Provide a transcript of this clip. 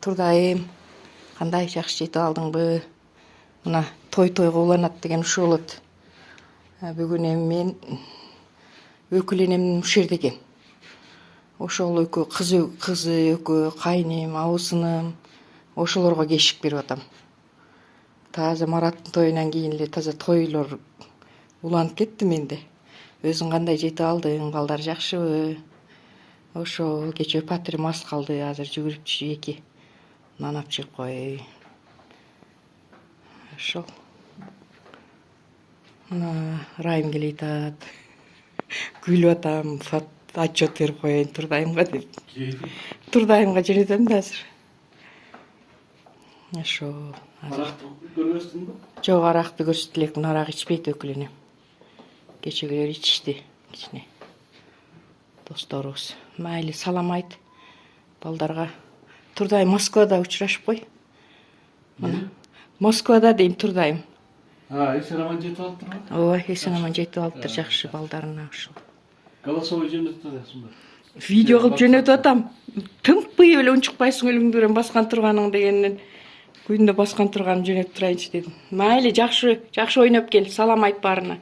Турдайым, кандай жакшы жетип алдыңбы? Мына той-тойго уланат деген ушул болот. Бүгүн эми мен өкүл энемдин ушерде экен. Ошол экөө кызы экөө, кайнем, абысыным, ошолорго кешик берип атам. Таза Мараттын тоюнан кийин эле таза тойлор уланып кетти менде. Өзүң кандай жетип алдың, балдар жакшыбы? Ошол кечээ патрим мас калды, азыр жүгүрүп түшүп эки нан алып чыгып коеюн. Ошол. Мына Райым келип атат. Күлүп атам, отчет берип коеюн Турдайымга деп. Турдайымга жөнөтөм да азыр. Ошол. Аракты көрбөстүңбү? Жок, аракты көрсөтө элекмин, арак ичпейт өкүл энем. Кечегилер ичишти, кичине. Досторубуз. Майли салам айт балдарга. Турдайым Москвада учурашып кой. Мына Москвада дейм Турдайым. Эсен аман жетип алыптырбы? Ооба, эсен аман жетип алыптыр, жакшы балдарына ушул. Голосовой жөнөтүп атасыңбы? Видео кылып жөнөтүп атам. Тыңкпый эле унчукпайсың өлүңдүрөн баскан турганың дегенден. Күндө баскан турганын жөнөтүп турайынчы дедим. Майли, жакшы ойноп кел, салам айт баарына.